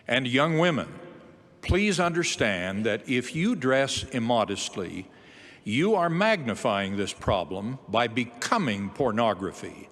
And young women, please understand that if you dress immodestly, you are magnifying this problem by becoming pornography.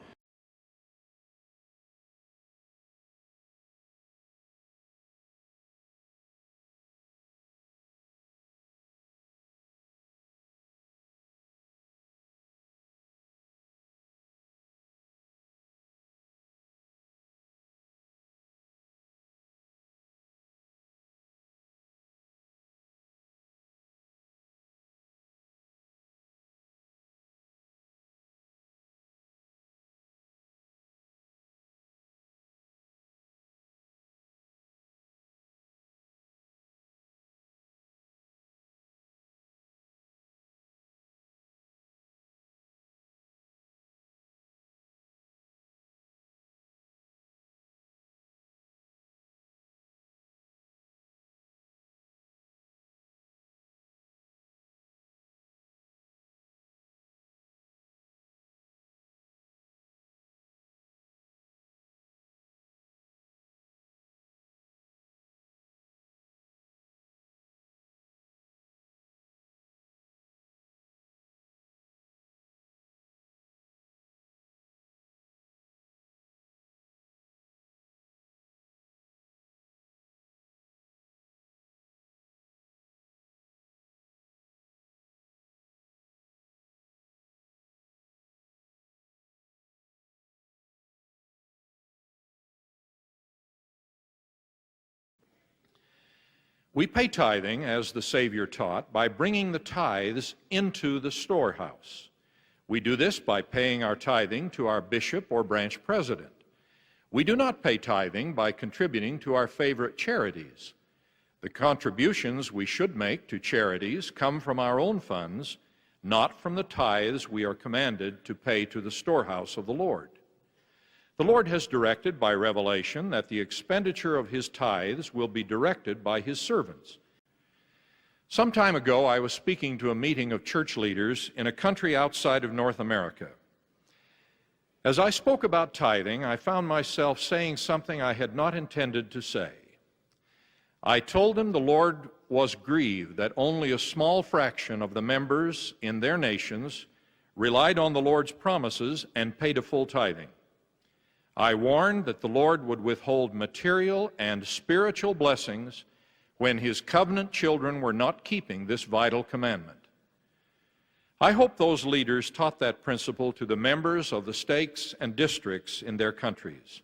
We pay tithing, as the Savior taught, by bringing the tithes into the storehouse. We do this by paying our tithing to our bishop or branch president. We do not pay tithing by contributing to our favorite charities. The contributions we should make to charities come from our own funds, not from the tithes we are commanded to pay to the storehouse of the Lord. The Lord has directed by revelation that the expenditure of his tithes will be directed by his servants. Some time ago, I was speaking to a meeting of church leaders in a country outside of North America. As I spoke about tithing, I found myself saying something I had not intended to say. I told them the Lord was grieved that only a small fraction of the members in their nations relied on the Lord's promises and paid a full tithing. I warned that the Lord would withhold material and spiritual blessings when his covenant children were not keeping this vital commandment. I hope those leaders taught that principle to the members of the states and districts in their countries.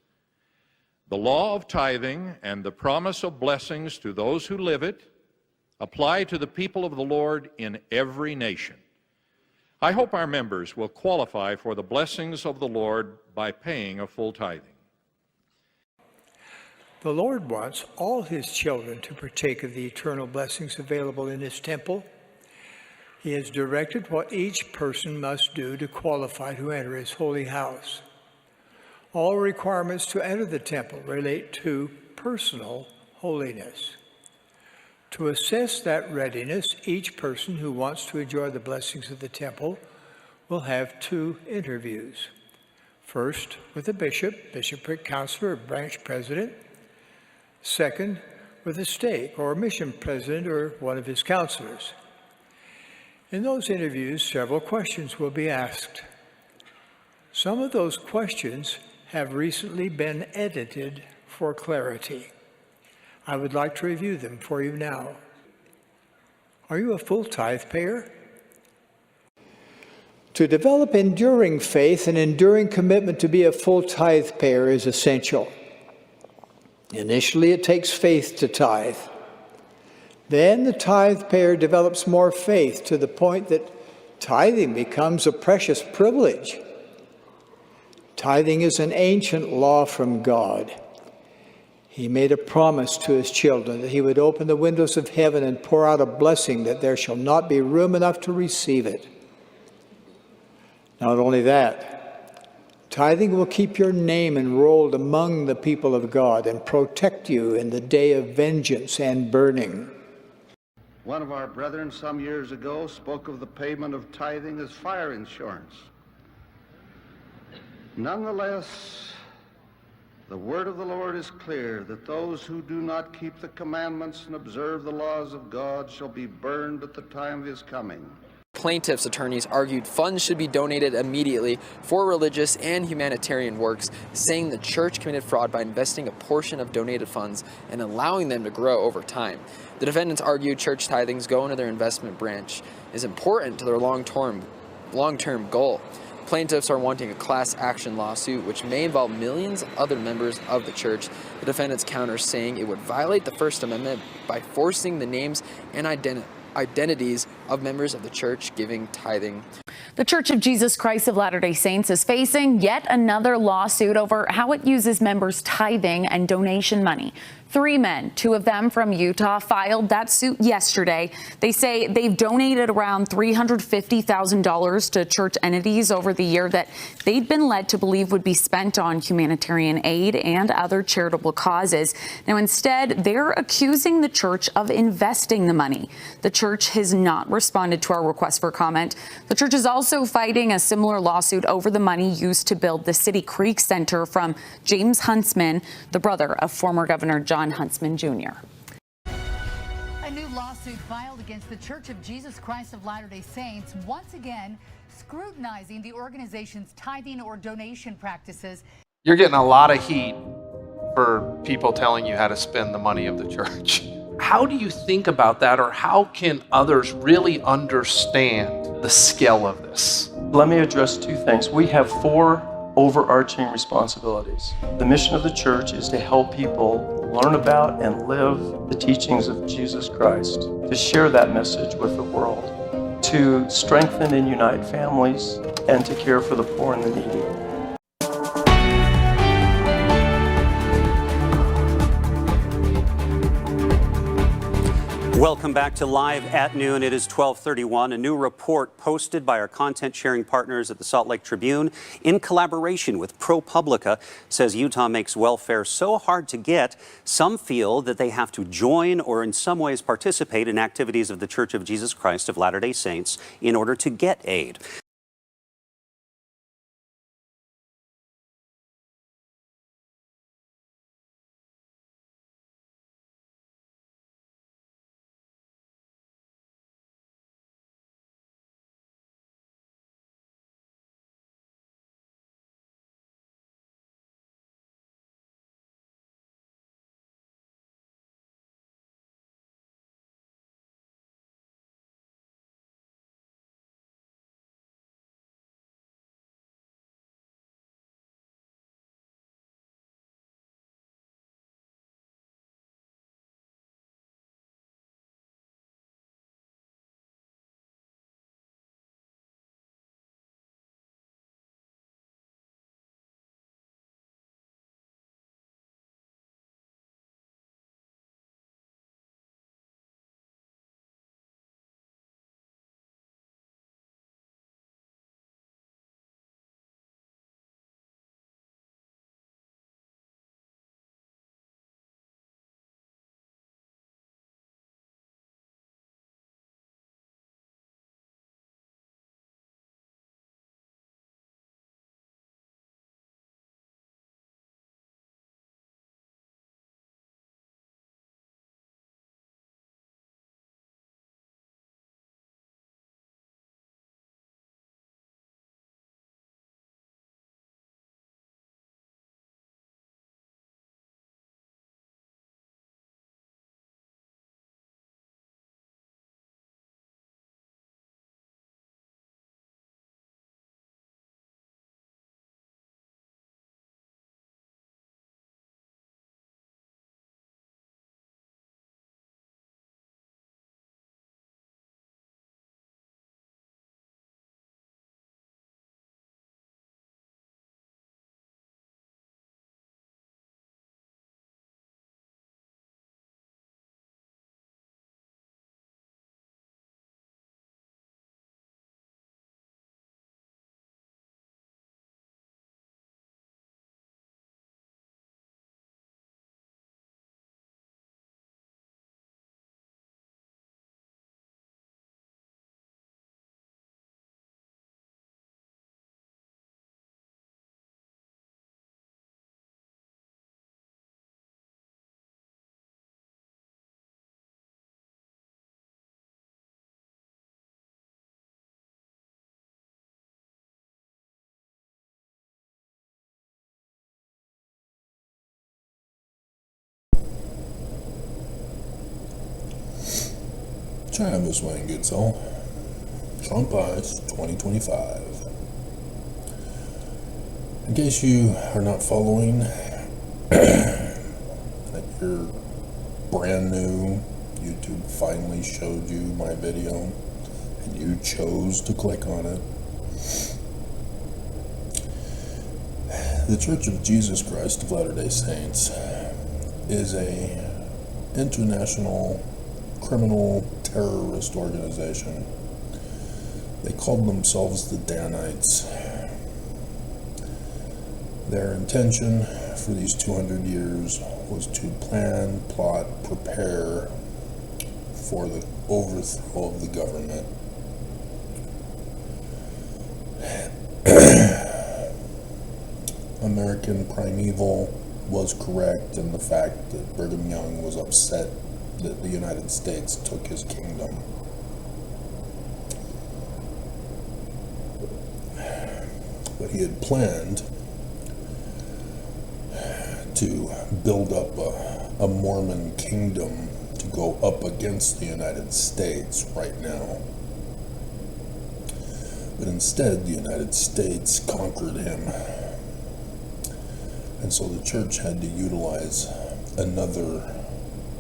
The law of tithing and the promise of blessings to those who live it apply to the people of the Lord in every nation. I hope our members will qualify for the blessings of the Lord by paying a full tithing. The Lord wants all his children to partake of the eternal blessings available in his temple. He has directed what each person must do to qualify to enter his holy house. All requirements to enter the temple relate to personal holiness. To assess that readiness, each person who wants to enjoy the blessings of the temple will have 2 interviews. First, with a bishop, bishopric counselor, or branch president. Second, with a stake or mission president or one of his counselors. In those interviews, several questions will be asked. Some of those questions have recently been edited for clarity. I would like to review them for you now. Are you a full tithe payer? To develop enduring faith and enduring commitment to be a full tithe payer is essential. Initially, it takes faith to tithe. Then the tithe payer develops more faith to the point that tithing becomes a precious privilege. Tithing is an ancient law from God. He made a promise to his children that he would open the windows of heaven and pour out a blessing that there shall not be room enough to receive it. Not only that, tithing will keep your name enrolled among the people of God and protect you in the day of vengeance and burning. One of our brethren some years ago spoke of the payment of tithing as fire insurance. Nonetheless, The word of the Lord is clear, that those who do not keep the commandments and observe the laws of God shall be burned at the time of his coming. Plaintiffs' attorneys argued funds should be donated immediately for religious and humanitarian works, saying the church committed fraud by investing a portion of donated funds and allowing them to grow over time. The defendants argued church tithings go into their investment branch is important to their long-term goal. Plaintiffs are wanting a class action lawsuit which may involve millions of other members of the church. The defendants counter, saying it would violate the First Amendment by forcing the names and identities of members of the church giving tithing. The Church of Jesus Christ of Latter-day Saints is facing yet another lawsuit over how it uses members' tithing and donation money. 3 men, 2 of them from Utah, filed that suit yesterday. They say they've donated around $350,000 to church entities over the year that they'd been led to believe would be spent on humanitarian aid and other charitable causes. Now, instead, they're accusing the church of investing the money. The church has not responded to our request for comment. The church is also fighting a similar lawsuit over the money used to build the City Creek Center from James Huntsman, the brother of former Governor John Huntsman Jr. A new lawsuit filed against the Church of Jesus Christ of Latter-day Saints, once again scrutinizing the organization's tithing or donation practices. You're getting a lot of heat for people telling you how to spend the money of the church. How do you think about that, or how can others really understand the scale of this? Let me address 2 things. We have 4 overarching responsibilities. The mission of the church is to help people learn about and live the teachings of Jesus Christ, to share that message with the world, to strengthen and unite families, and to care for the poor and the needy. Welcome back to Live at Noon. It is 12:31. A new report posted by our content sharing partners at the Salt Lake Tribune in collaboration with ProPublica says Utah makes welfare so hard to get, some feel that they have to join or in some ways participate in activities of the Church of Jesus Christ of Latter-day Saints in order to get aid. Travis Wayne Goodsell, Trump Eyes 2025. In case you are not following, that you're brand new, YouTube finally showed you my video and you chose to click on it. The Church of Jesus Christ of Latter-day Saints is a international criminal terrorist organization. They called themselves the Danites. Their intention for these 200 years was to plan, plot, prepare for the overthrow of the government. American Primeval was correct in the fact that Brigham Young was upset that the United States took his kingdom. But he had planned to build up a Mormon kingdom to go up against the United States right now. But instead, the United States conquered him. And so the church had to utilize another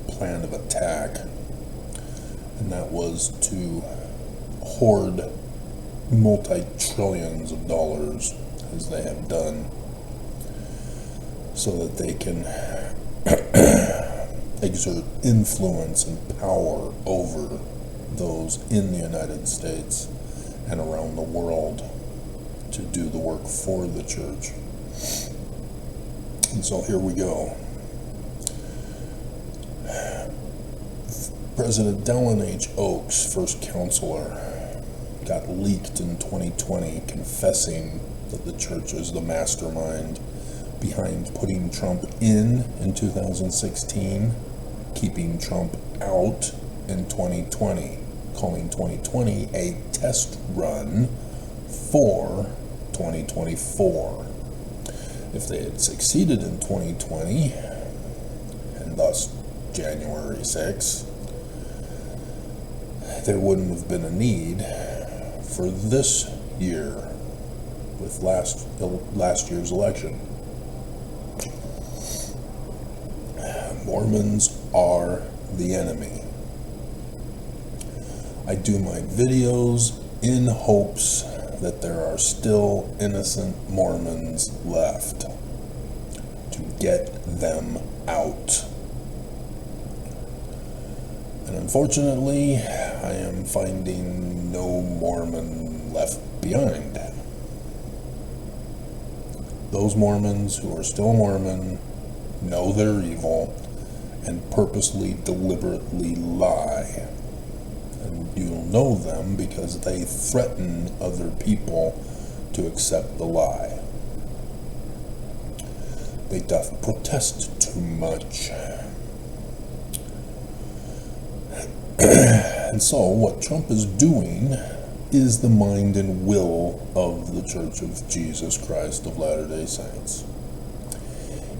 plan of attack, and that was to hoard multi-trillions of dollars, as they have done, so that they can exert influence and power over those in the United States and around the world to do the work for the church. And so here we go. President Dallin H. Oaks, first counselor, got leaked in 2020 confessing that the church is the mastermind behind putting Trump in 2016, keeping Trump out in 2020, calling 2020 a test run for 2024. If they had succeeded in 2020, and thus January 6, there wouldn't have been a need for this year with last year's election. Mormons are the enemy. I do my videos in hopes that there are still innocent Mormons left, to get them out. And unfortunately, I am finding no Mormon left behind. Those Mormons who are still Mormon know they're evil and purposely, deliberately lie. And you'll know them because they threaten other people to accept the lie. They doth protest too much. And so what Trump is doing is the mind and will of the Church of Jesus Christ of Latter-day Saints.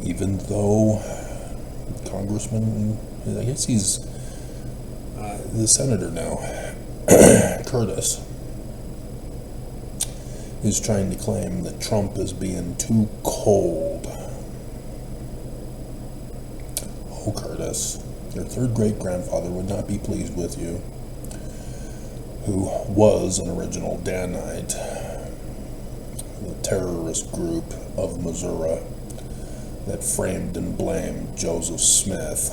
Even though Congressman, I guess he's the senator now, Curtis, is trying to claim that Trump is being too cold. Oh, Curtis, your third great-grandfather would not be pleased with you, who was an original Danite, the terrorist group of Missouri that framed and blamed Joseph Smith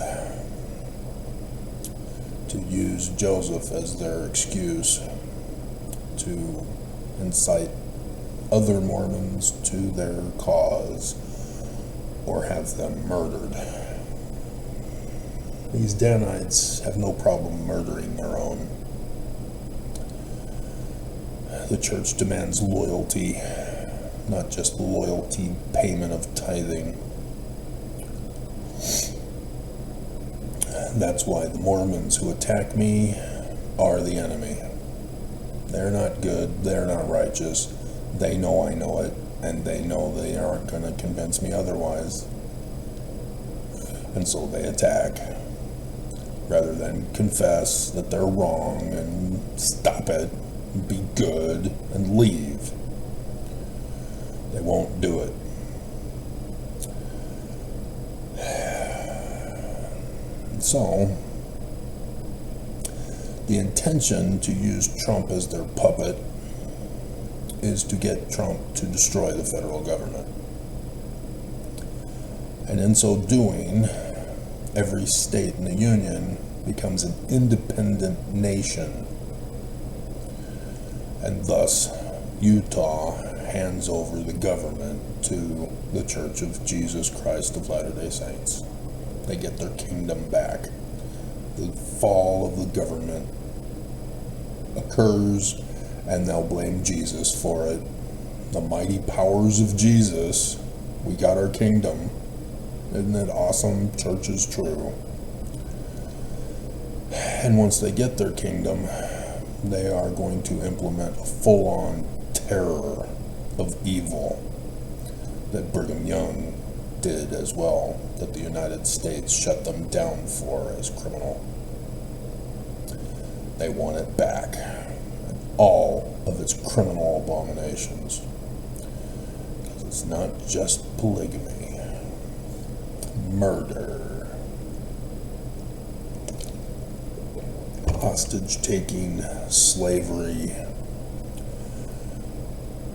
to use Joseph as their excuse to incite other Mormons to their cause or have them murdered. These Danites have no problem murdering their own. The church demands loyalty, not just the loyalty payment of tithing. That's why the Mormons who attack me are the enemy. They're not good, they're not righteous. They know I know it, and they know they aren't going to convince me otherwise. And so they attack. rather than confess that they're wrong and stop it, be good, and leave. They won't do it. So, the intention to use Trump as their puppet is to get Trump to destroy the federal government. And in so doing, every state in the union becomes an independent nation. And thus, Utah hands over the government to the Church of Jesus Christ of Latter-day Saints. They get their kingdom back. The fall of the government occurs, and they'll blame Jesus for it. The mighty powers of Jesus, we got our kingdom. Isn't it awesome? Church is true. And once they get their kingdom, they are going to implement a full-on terror of evil that Brigham Young did as well, that the United States shut them down for as criminal. They want it back, all of its criminal abominations. Because it's not just polygamy, murder, hostage taking, slavery,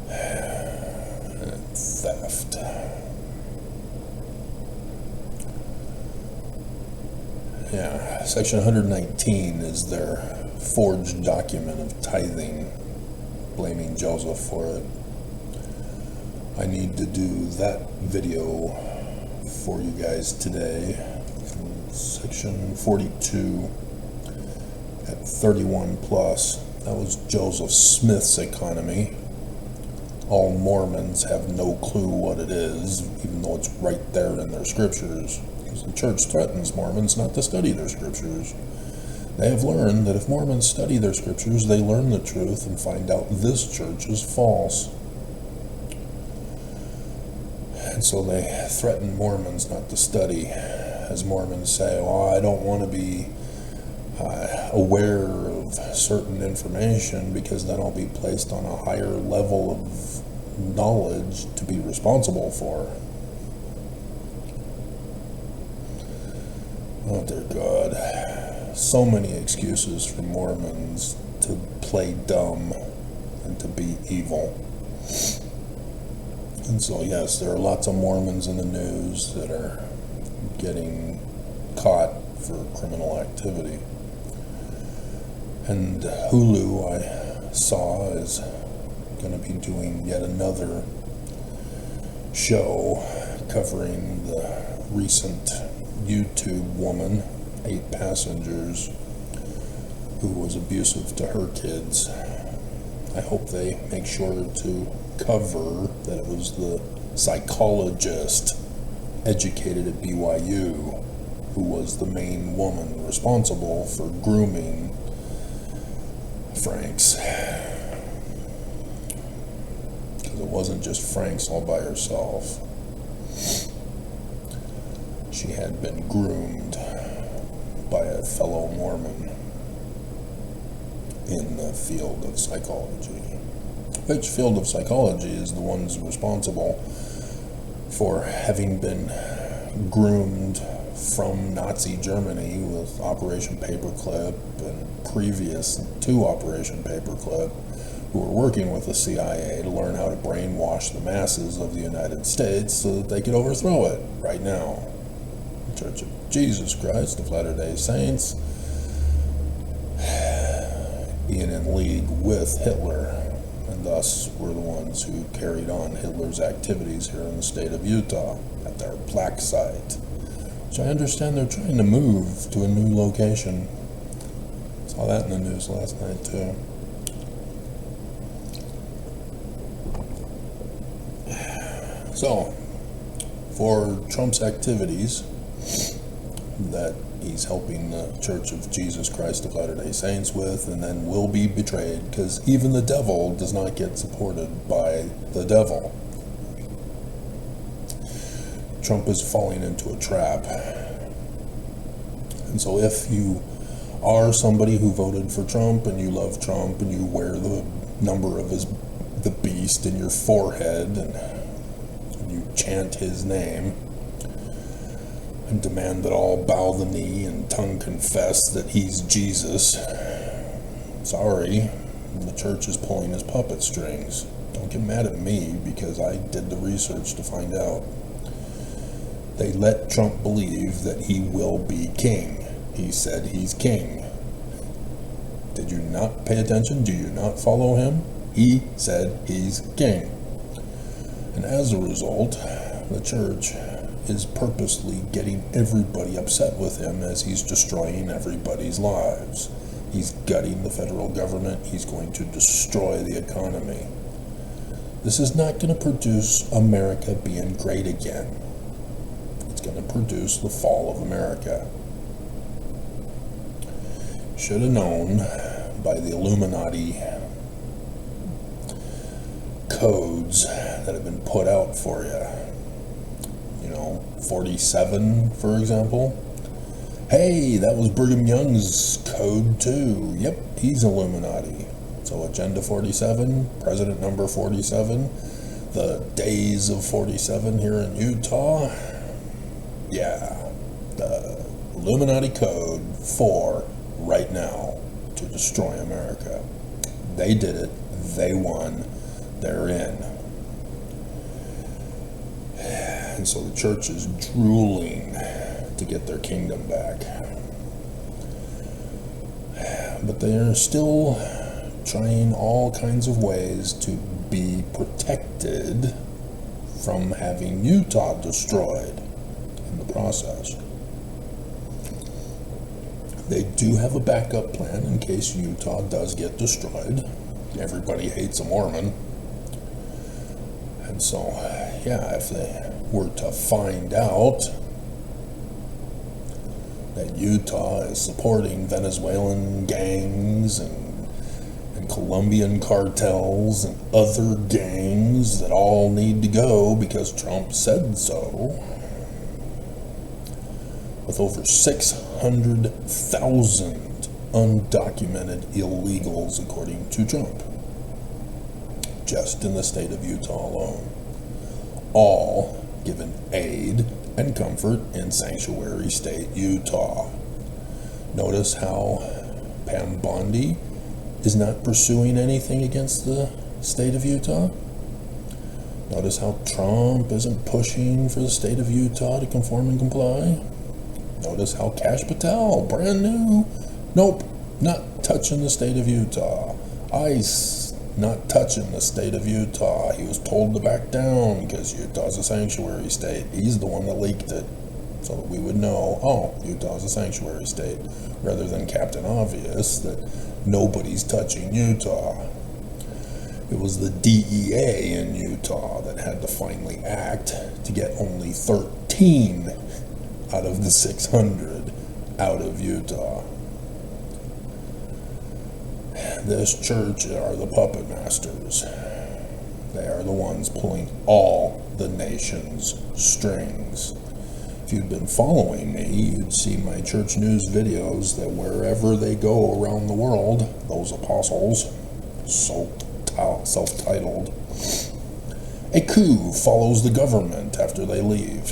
and theft. Yeah, Section 119 is their forged document of tithing, blaming Joseph for it. I need to do that video for you guys today. Section 42 at 31 plus. That was Joseph Smith's economy. All Mormons have no clue what it is, even though it's right there in their scriptures. Because the church threatens Mormons not to study their scriptures. They have learned that if Mormons study their scriptures, they learn the truth and find out this church is false. And so they threaten Mormons not to study. As Mormons say, well, I don't want to be aware of certain information because then I'll be placed on a higher level of knowledge to be responsible for. Oh dear God. So many excuses for Mormons to play dumb and to be evil. And so yes, there are lots of Mormons in the news that are getting caught for criminal activity. And Hulu, I saw, is going to be doing yet another show covering the recent YouTube woman, 8 passengers, who was abusive to her kids. I hope they make sure to cover that it was the psychologist educated at BYU who was the main woman responsible for grooming Franks. Because it wasn't just Franks all by herself. She had been groomed by a fellow Mormon in the field of psychology. Which field of psychology is the ones responsible for having been groomed from Nazi Germany with Operation Paperclip and previous to Operation Paperclip, who were working with the CIA to learn how to brainwash the masses of the United States so that they could overthrow it right now. The Church of Jesus Christ of Latter-day Saints being in league with Hitler, and thus were the ones who carried on Hitler's activities here in the state of Utah at their plaque site, which I understand they're trying to move to a new location. Saw that in the news last night too. So, for Trump's activities that he's helping the Church of Jesus Christ of Latter-day Saints with, and then will be betrayed, because even the devil does not get supported by the devil. Trump is falling into a trap. And so if you are somebody who voted for Trump and you love Trump and you wear the number of the beast in your forehead and you chant his name and demand that all bow the knee and tongue confess that he's Jesus, sorry, the church is pulling his puppet strings. Don't get mad at me because I did the research to find out. They let Trump believe that he will be king. He said he's king. Did you not pay attention? Do you not follow him? He said he's king. And as a result, the church is purposely getting everybody upset with him as he's destroying everybody's lives. He's gutting the federal government. He's going to destroy the economy. This is not going to produce America being great again. It's going to produce the fall of America. Should have known by the Illuminati codes that have been put out for you. 47, for example. Hey, that was Brigham Young's code too. Yep, he's Illuminati. So Agenda 47, President number 47, the days of 47 here in Utah. Yeah, the Illuminati code for right now to destroy America. They did it. They won. They're in. And so the church is drooling to get their kingdom back. But they are still trying all kinds of ways to be protected from having Utah destroyed in the process. They do have a backup plan in case Utah does get destroyed. Everybody hates a Mormon. And so, yeah, if they were to find out that Utah is supporting Venezuelan gangs and Colombian cartels and other gangs that all need to go because Trump said so, with over 600,000 undocumented illegals according to Trump, just in the state of Utah alone, all given aid and comfort in sanctuary state Utah. Notice how Pam Bondi is not pursuing anything against the state of Utah. Notice how Trump isn't pushing for the state of Utah to conform and comply. Notice how Kash Patel, brand new, nope, not touching the state of Utah. ICE, not touching the state of Utah. He was told to back down because Utah's a sanctuary state. He's the one that leaked it so that we would know, oh, Utah's a sanctuary state, rather than Captain Obvious that nobody's touching Utah. It was the DEA in Utah that had to finally act to get only 13 out of the 600 out of Utah. This church are the puppet masters. They are the ones pulling all the nation's strings. If you'd been following me, you'd see my church news videos that wherever they go around the world, those apostles, self-titled, a coup follows the government after they leave.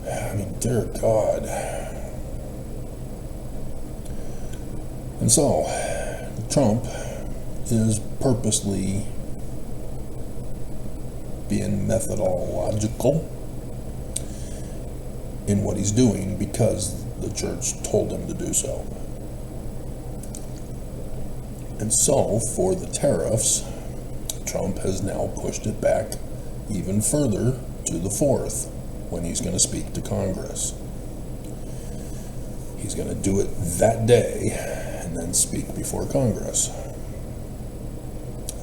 I mean, dear God. And so, Trump is purposely being methodological in what he's doing because the church told him to do so. And so, for the tariffs, Trump has now pushed it back even further to the 4th when he's going to speak to Congress. He's going to do it that day and then speak before Congress.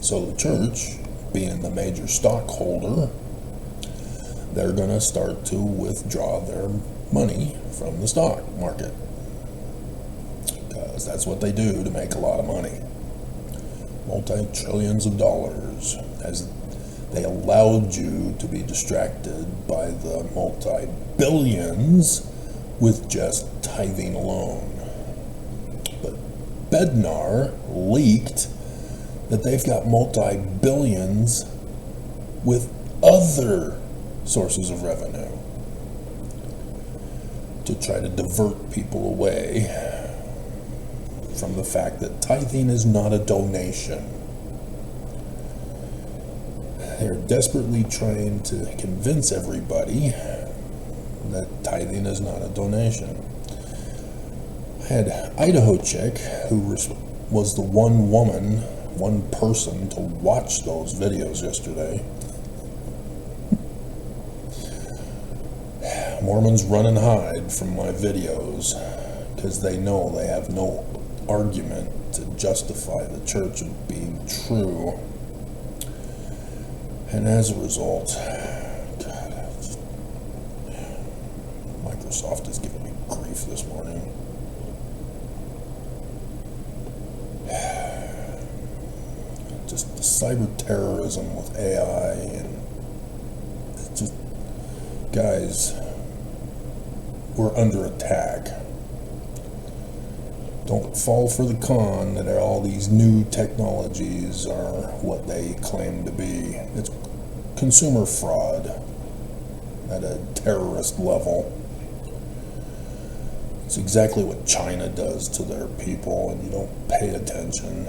So the church, being the major stockholder, they're going to start to withdraw their money from the stock market, because that's what they do to make a lot of money. Multi-trillions of dollars. As They allowed you to be distracted by the multi-billions with just tithing alone. But Bednar leaked that they've got multi-billions with other sources of revenue to try to divert people away from the fact that tithing is not a donation. They're desperately trying to convince everybody that tithing is not a donation. I had Idaho chick who was the one person to watch those videos yesterday. Mormons run and hide from my videos because they know they have no argument to justify the church of being true. And as a result, Microsoft is giving me grief this morning. Just the cyber terrorism with AI, and it's just, guys, we're under attack. Don't fall for the con that all these new technologies are what they claim to be. It's consumer fraud at a terrorist level. It's exactly what China does to their people, and you don't pay attention.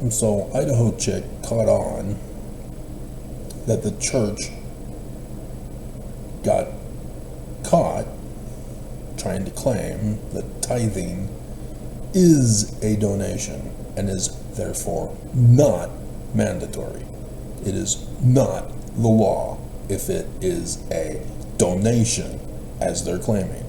And so Idaho chick caught on that the church got caught trying to claim that tithing is a donation and is therefore not mandatory. It is not the law if it is a donation, as they're claiming.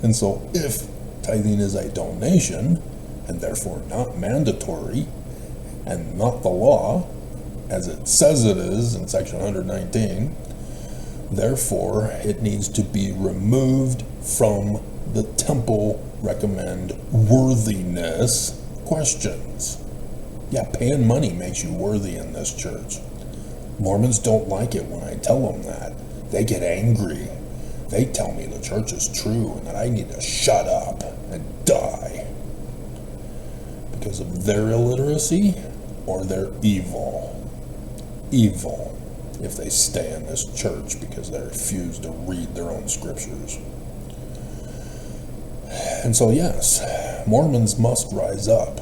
And so if tithing is a donation and therefore not mandatory and not the law, as it says it is in section 119, therefore it needs to be removed from the temple recommend worthiness questions. Yeah, paying money makes you worthy in this church. Mormons don't like it when I tell them that. They get angry. They tell me the church is true and that I need to shut up and die because of their illiteracy or their evil. Evil if they stay in this church because they refuse to read their own scriptures. And so yes, Mormons must rise up.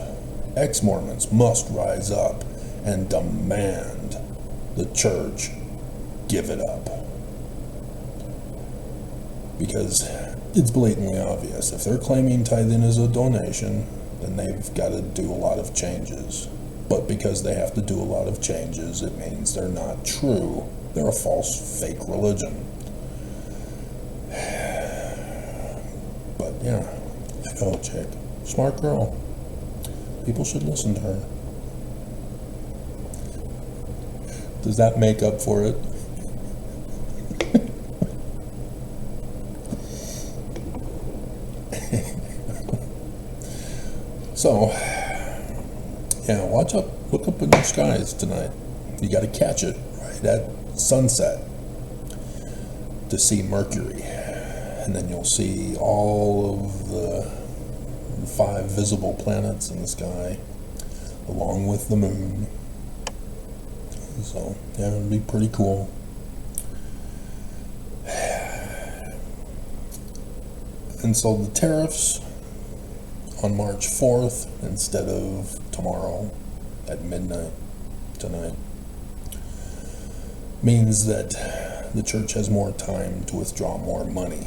Ex-Mormons must rise up and demand the church give it up. Because it's blatantly obvious. If they're claiming tithing is a donation, then they've got to do a lot of changes. But because they have to do a lot of changes, it means they're not true. They're a false, fake religion. But yeah, Idaho chick, smart girl. People should listen to her. Does that make up for it? So, yeah, watch up, look up in the skies tonight. You got to catch it right at sunset to see Mercury. And then you'll see all of the 5 visible planets in the sky, along with the moon. So, yeah, it'll be pretty cool. And so the tariffs on March 4th instead of tomorrow at midnight tonight means that the church has more time to withdraw more money.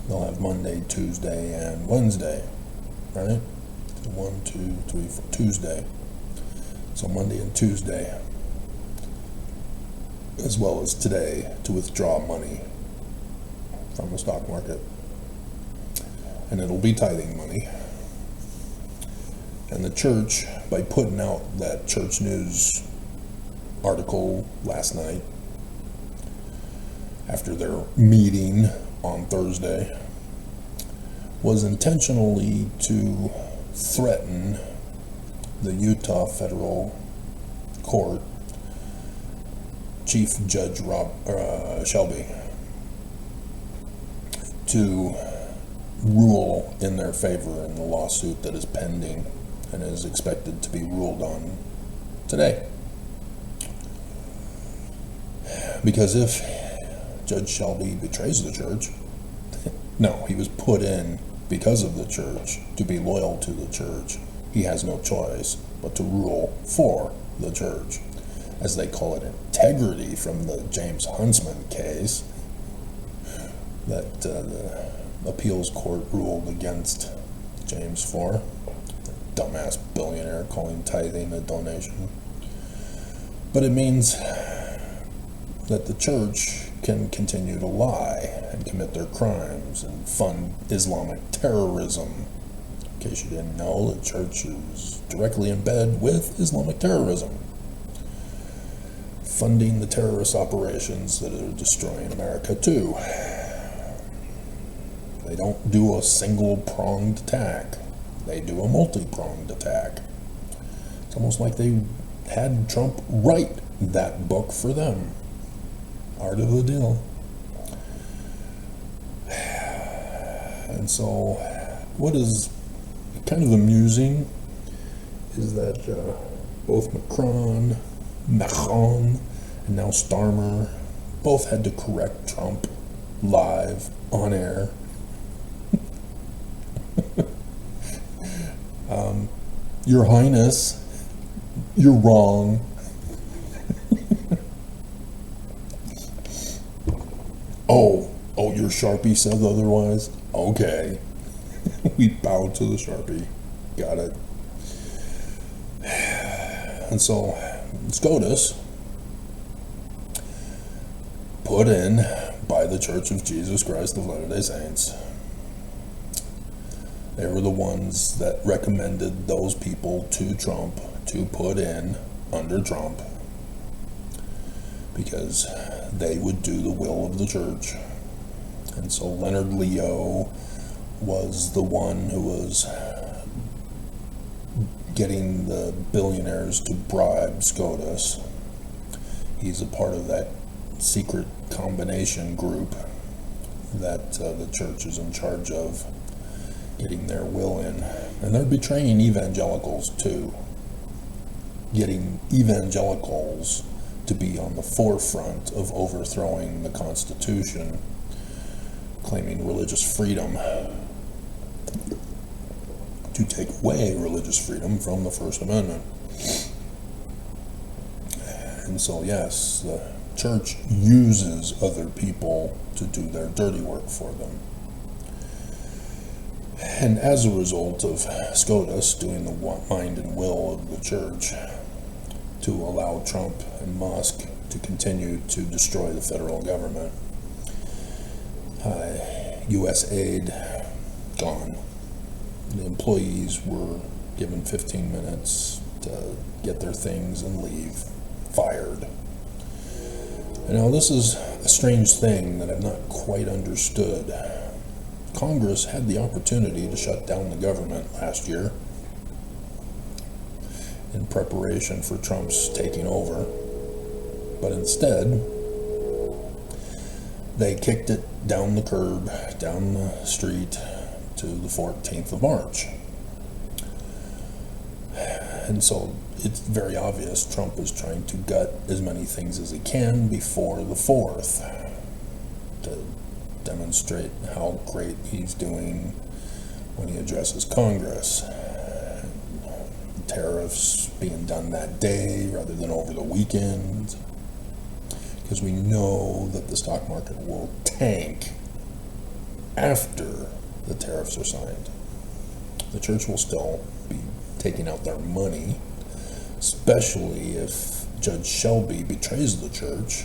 They'll have Monday, Tuesday, and Wednesday, right? 1, 2, 3, 4, Tuesday. So Monday and Tuesday, as well as today, to withdraw money from the stock market. And it'll be tithing money. And the church, by putting out that Church News article last night, after their meeting on Thursday, was intentionally to threaten the Utah Federal Court Chief Judge Shelby to rule in their favor in the lawsuit that is pending and is expected to be ruled on today. Because if Judge Shelby betrays the church, no, he was put in because of the church, to be loyal to the church. He has no choice but to rule for the church. As they call it, integrity, from the James Huntsman case that the appeals court ruled against James for. Dumbass billionaire calling tithing a donation. But it means that the church can continue to lie and commit their crimes and fund Islamic terrorism. In case you didn't know, the church is directly in bed with Islamic terrorism, funding the terrorist operations that are destroying America too. They don't do a single-pronged attack. They do a multi-pronged attack. It's almost like they had Trump write that book for them. Art of the deal. And so, what is kind of amusing is that both Macron, and now Starmer both had to correct Trump live on air. Your Highness, you're wrong. Oh, your Sharpie said otherwise? Okay. We bow to the Sharpie. Got it. And so, SCOTUS, put in by the Church of Jesus Christ of Latter-day Saints, they were the ones that recommended those people to Trump to put in under Trump, because they would do the will of the church. And so Leonard Leo was the one who was getting the billionaires to bribe SCOTUS. He's a part of that secret combination group that the church is in charge of getting their will in. And they're betraying evangelicals too, getting evangelicals to be on the forefront of overthrowing the Constitution, claiming religious freedom, to take away religious freedom from the First Amendment. And so, yes, the church uses other people to do their dirty work for them. And as a result of SCOTUS doing the mind and will of the church to allow Trump and Musk to continue to destroy the federal government, U.S. aid gone. The employees were given 15 minutes to get their things and leave, fired. And now this is a strange thing that I've not quite understood. Congress had the opportunity to shut down the government last year in preparation for Trump's taking over, but instead they kicked it down the curb, down the street to the 14th of March. And so it's very obvious Trump is trying to gut as many things as he can before the 4th to demonstrate how great he's doing when he addresses Congress. Tariffs being done that day rather than over the weekend, because we know that the stock market will tank after the tariffs are signed. The church will still be taking out their money, especially if Judge Shelby betrays the church,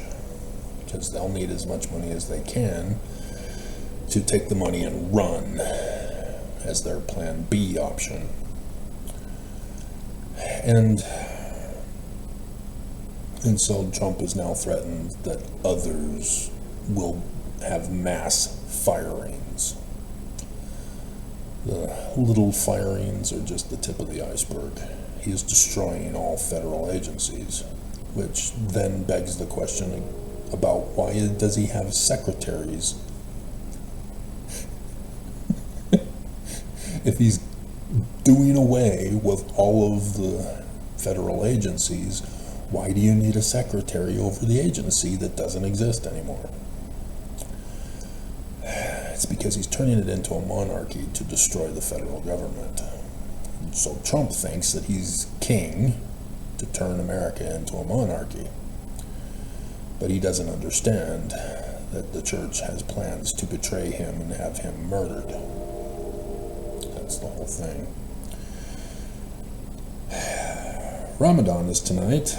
because they'll need as much money as they can to take the money and run as their plan B option. And so Trump has now threatened that others will have mass firings. The little firings are just the tip of the iceberg. He is destroying all federal agencies, which then begs the question about why does he have secretaries? If he's doing away with all of the federal agencies, why do you need a secretary over the agency that doesn't exist anymore? It's because he's turning it into a monarchy to destroy the federal government. So Trump thinks that he's king to turn America into a monarchy. But he doesn't understand that the church has plans to betray him and have him murdered. That's the whole thing. Ramadan is tonight.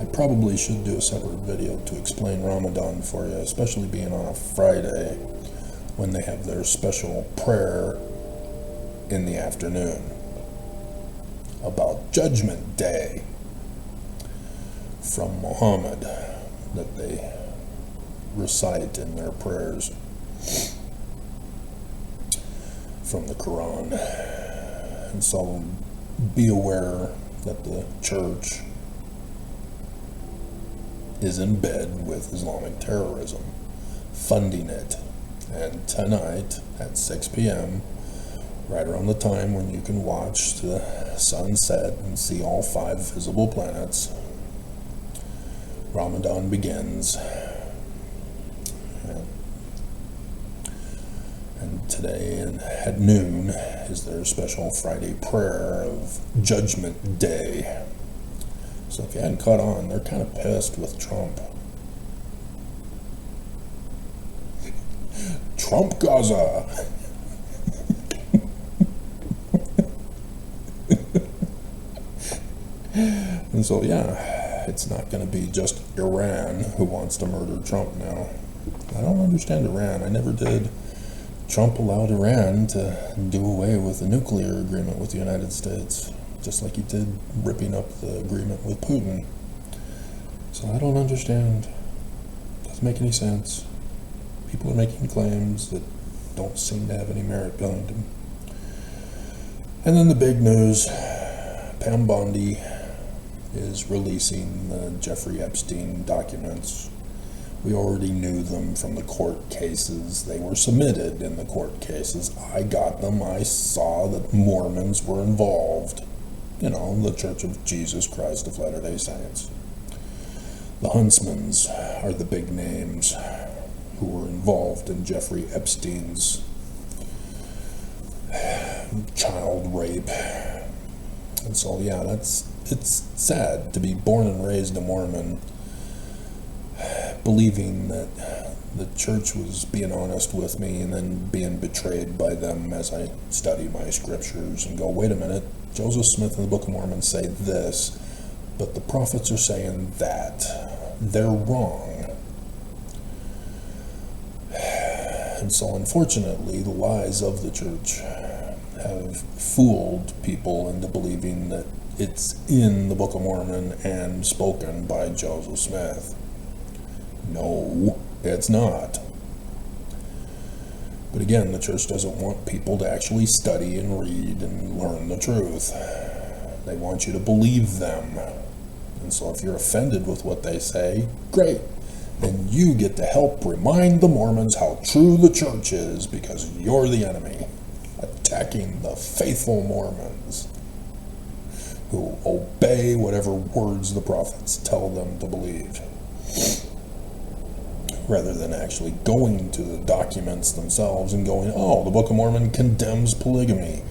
I probably should do a separate video to explain Ramadan for you, especially being on a Friday when they have their special prayer in the afternoon about Judgment Day from Muhammad that they recite in their prayers from the Quran. And so be aware that the church is in bed with Islamic terrorism, funding it. And tonight at 6 p.m., right around the time when you can watch the sun set and see all 5 visible planets, Ramadan begins. And today at noon is their special Friday prayer of Judgment Day. So if you hadn't caught on, they're kind of pissed with Trump. Trump Gaza. And so, yeah, it's not going to be just Iran who wants to murder Trump now. I don't understand Iran. I never did. Trump allowed Iran to do away with the nuclear agreement with the United States, just like he did ripping up the agreement with Putin. So I don't understand. Doesn't make any sense. People are making claims that don't seem to have any merit behind them. And then the big news, Pam Bondi is releasing the Jeffrey Epstein documents. We already knew them from the court cases. They were submitted in the court cases. I got them. I saw that Mormons were involved. You know, the Church of Jesus Christ of Latter-day Saints. The Huntsmans are the big names who were involved in Jeffrey Epstein's child rape. And so, yeah, it's sad to be born and raised a Mormon, believing that the church was being honest with me and then being betrayed by them as I study my scriptures and go, wait a minute, Joseph Smith and the Book of Mormon say this, but the prophets are saying that. They're wrong. And so unfortunately, the lies of the church have fooled people into believing that it's in the Book of Mormon and spoken by Joseph Smith. No, it's not. But again, the church doesn't want people to actually study and read and learn the truth. They want you to believe them. And so if you're offended with what they say, great. Then you get to help remind the Mormons how true the church is because you're the enemy, attacking the faithful Mormons who obey whatever words the prophets tell them to believe, rather than actually going to the documents themselves and going, oh, the Book of Mormon condemns polygamy,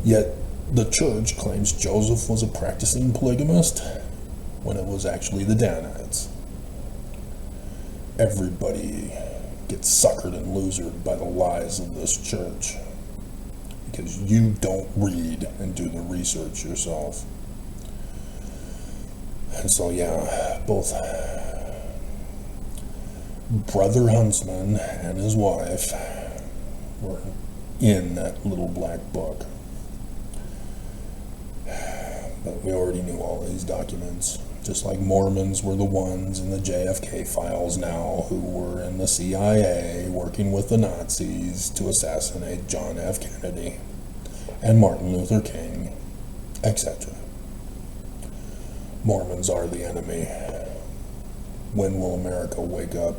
yet the church claims Joseph was a practicing polygamist when it was actually the Danites. Everybody gets suckered and losered by the lies of this church because you don't read and do the research yourself. And so, yeah, both Brother Huntsman and his wife were in that little black book. But we already knew all these documents. Just like Mormons were the ones in the JFK files now who were in the CIA working with the Nazis to assassinate John F. Kennedy and Martin Luther King, etc. Mormons are the enemy. When will America wake up?